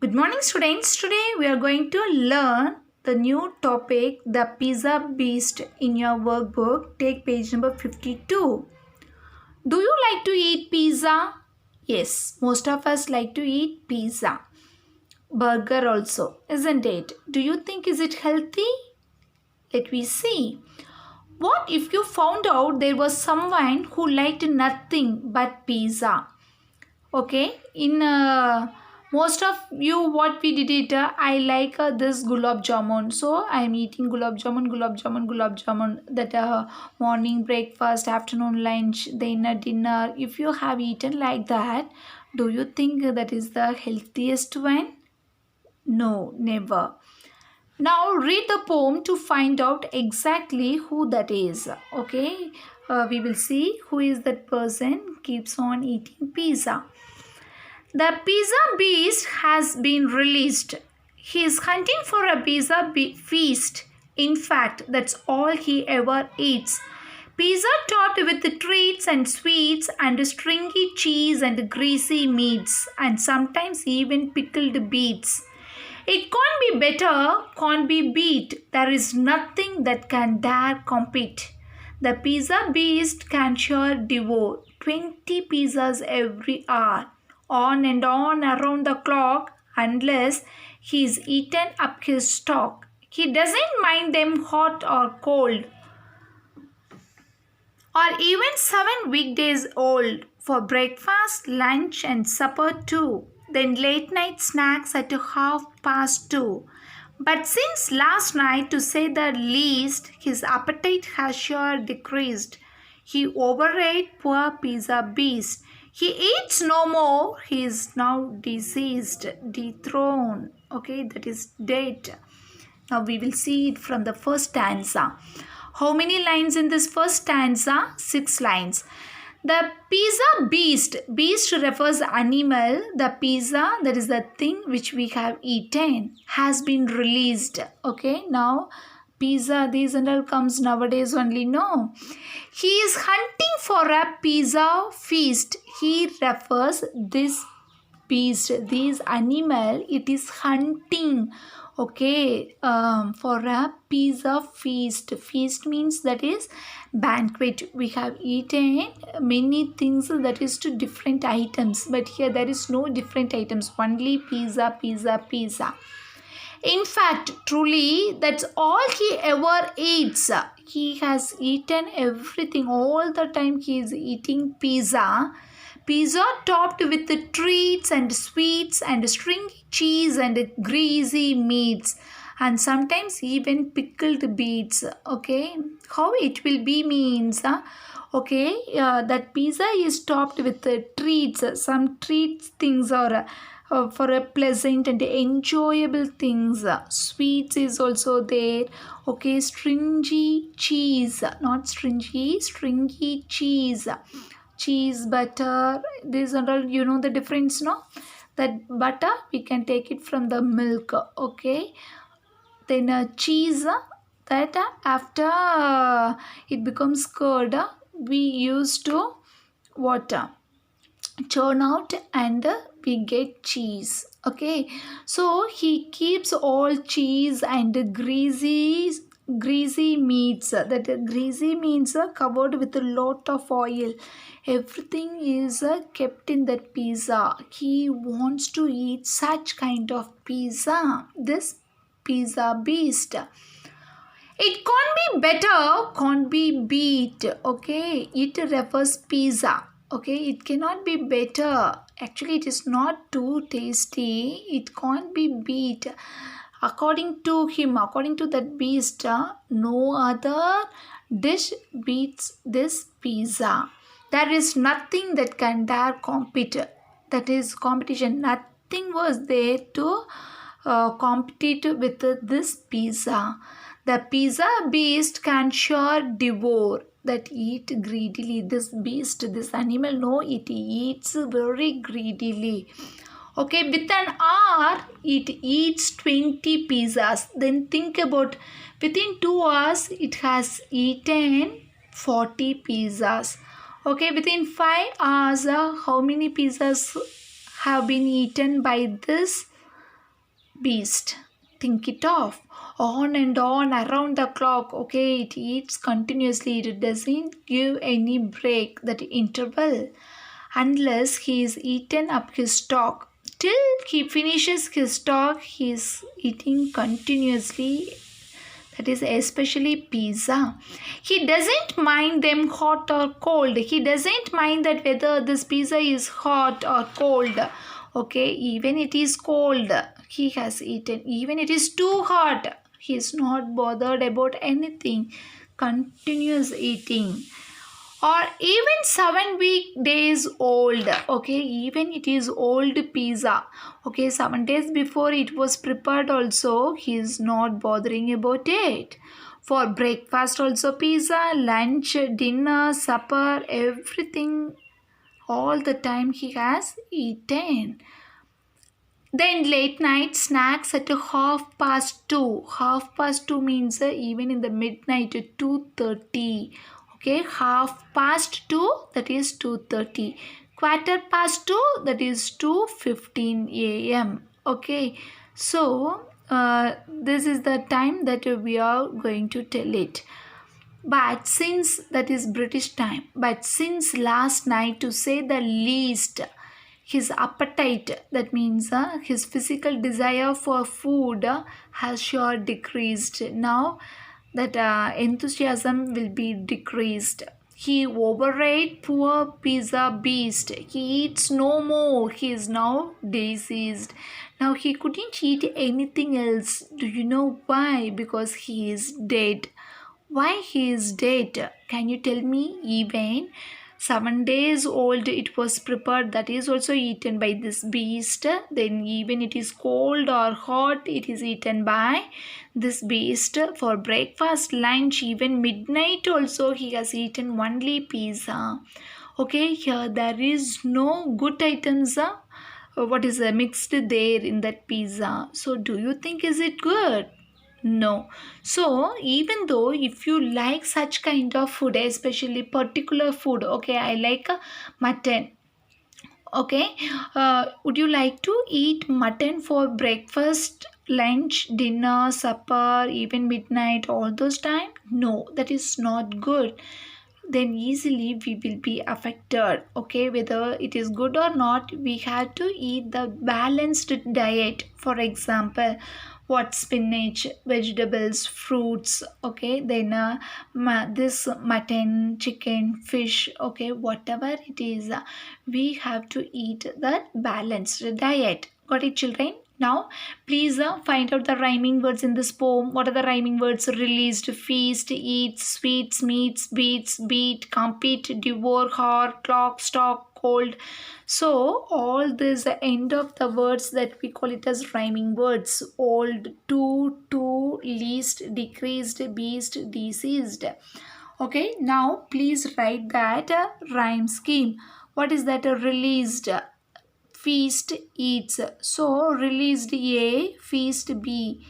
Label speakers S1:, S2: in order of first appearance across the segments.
S1: Good morning, students. Today we are going to learn the new topic, the pizza beast, in your workbook. Take page number 52. Do you like to eat pizza? Yes, most of us like to eat pizza. Burger also, isn't it? Do you think is it healthy? Let me see. What if you found out there was someone who liked nothing but pizza? Okay, in most of you what we did it, I like this gulab jamun, so I am eating gulab jamun, that morning breakfast, afternoon lunch, then dinner. If you have eaten like that, do you think that is the healthiest one? No, never. Now read the poem to find out exactly who that is. Okay, we will see who is that person keeps on eating pizza. The pizza beast has been released. He is hunting for a pizza feast. In fact, that's all he ever eats. Pizza topped with treats and sweets and stringy cheese and greasy meats and sometimes even pickled beets. It can't be better, can't be beat. There is nothing that can dare compete. The pizza beast can sure devour 20 pizzas every hour, on and on around the clock, unless he's eaten up his stock. He doesn't mind them hot or cold, or even 7 weekdays old, for breakfast, lunch, and supper too. Then late night snacks at 2:30. But since last night, to say the least, his appetite has sure decreased. He overate poor pizza beast. He eats no more. He is now deceased, dethroned. Okay, that is dead. Now we will see it from the first stanza. How many lines in this first stanza? 6 lines. The pizza beast. Beast refers animal. The pizza, that is the thing which we have eaten, has been released. Okay, now pizza, these and all comes nowadays only. No. He is hunting for a pizza feast. He refers this beast, this animal, it is hunting. Okay, for a pizza feast. Feast means that is banquet. We have eaten many things, that is to different items, but here there is no different items, only pizza, pizza, pizza. In fact, truly, that's all he ever eats. He has eaten everything. All the time he is eating pizza. Pizza topped with the treats and sweets and stringy cheese and greasy meats and sometimes even pickled beets. Okay, how it will be means, okay, that pizza is topped with treats, some treats things, or for a pleasant and enjoyable things. Sweets is also there. Okay, stringy cheese, not stringy, stringy cheese. Cheese, butter, these are all, you know the difference, no? That butter we can take it from the milk. Okay, then cheese, that after it becomes curd, we used to water churn out and we get cheese. Okay, so he keeps all cheese and greasy meats. That greasy means covered with a lot of oil. Everything is kept in that pizza. He wants to eat such kind of pizza, this pizza beast. It can't be better, can't be beat. Okay, it refers pizza. Okay, it cannot be better. Actually, it is not too tasty. It can't be beat. According to him, according to that beast, no other dish beats this pizza. There is nothing that can dare compete. That is competition. Nothing was there to compete with this pizza. The pizza beast can sure devour, that eat greedily. This beast, this animal, no, it eats very greedily. Okay, with an hour, it eats 20 pizzas. Then think about, within 2 hours, it has eaten 40 pizzas. Okay, within 5 hours, how many pizzas have been eaten by this beast. Think it off. On and on around the clock. Okay, it eats continuously. It doesn't give any break, that interval, unless he is eaten up his stock. Till he finishes his stock, he is eating continuously, that is especially pizza. He doesn't mind them hot or cold. He doesn't mind that whether this pizza is hot or cold. Okay, even it is cold, he has eaten. Even it is too hot, he is not bothered about anything. Continuous eating. Or even 7 weekdays old. Okay, even it is old pizza. Okay, 7 days before it was prepared also, he is not bothering about it. For breakfast also pizza, lunch, dinner, supper, everything, all the time he has eaten. Then late night snacks at 2:30. 2:30 means even in the midnight 2:30. Okay, 2:30, that is 2:30. 2:15, that is 2:15 a.m. Okay, so this is the time that we are going to tell it. But since that is British time, but since last night, to say the least, his appetite, that means his physical desire for food has sure decreased. Now that enthusiasm will be decreased. He overate poor pizza beast. He eats no more. He is now diseased. Now he couldn't eat anything else. Do you know why? Because he is dead. Why he is dead? Can you tell me? Even 7 days old it was prepared, that is also eaten by this beast. Then even it is cold or hot, it is eaten by this beast. For breakfast, lunch, even midnight also he has eaten only pizza. Okay, here there is no good items what is mixed there in that pizza. So do you think is it good? No. So even though if you like such kind of food, especially particular food, okay, I like mutton. Okay, would you like to eat mutton for breakfast, lunch, dinner, supper, even midnight, all those time? No, that is not good. Then easily we will be affected. Okay, whether it is good or not, we have to eat the balanced diet. For example, what spinach, vegetables, fruits. Okay, then this mutton, chicken, fish. Okay, whatever it is, we have to eat that balanced diet. Got it, children? Now, please find out the rhyming words in this poem. What are the rhyming words? Released, feast, eat, sweets, meats, beats, beat, compete, devour, hoard, clock, stock, cold. So, all this end of the words that we call it as rhyming words. Old, to, least, decreased, beast, deceased. Okay, now please write that rhyme scheme. What is that? Released, feast, eats. So released A, feast B.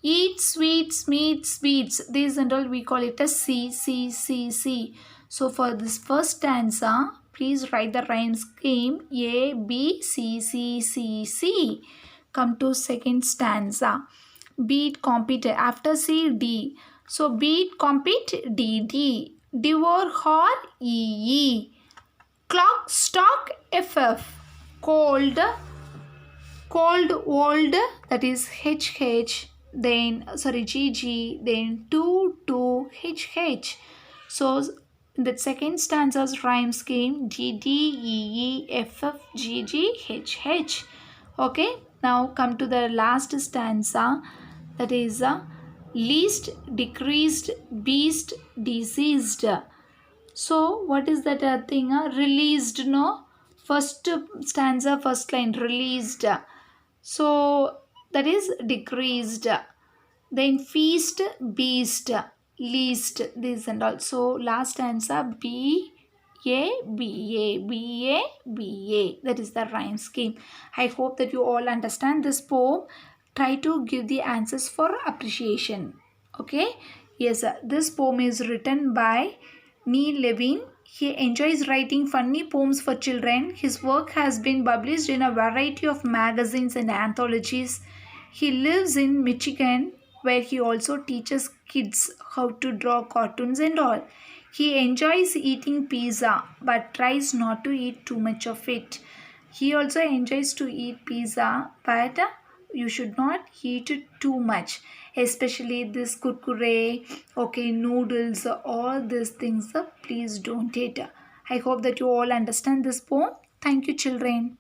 S1: Eat, sweets, meats, beats. These and all we call it as C, C, C, C. So for this first stanza, please write the rhyme scheme A, B, C, C, C, C. Come to second stanza. Beat, compete. After C, D. So beat, compete, D, D. Devour, whore, E, E. Clock, stock, F, F. Cold, old, that is HH, then sorry GG, then to HH. So in the second stanza's rhyme scheme, GDEEFFGGHH. Okay, now come to the last stanza, that is least, decreased, beast, diseased. So what is that thing? Released, no? First stanza, first line, released. So that is decreased. Then feast, beast, least, this and also last stanza B A B A B A B A. That is the rhyme scheme. I hope that you all understand this poem. Try to give the answers for appreciation. Okay. Yes, this poem is written by Neil Levin. He enjoys writing funny poems for children. His work has been published in a variety of magazines and anthologies. He lives in Michigan, where he also teaches kids how to draw cartoons and all. He enjoys eating pizza but tries not to eat too much of it. He also enjoys to eat pizza, but you should not eat it too much, especially this kurkure, okay, noodles, all these things. Please don't eat. I hope that you all understand this poem. Thank you, children.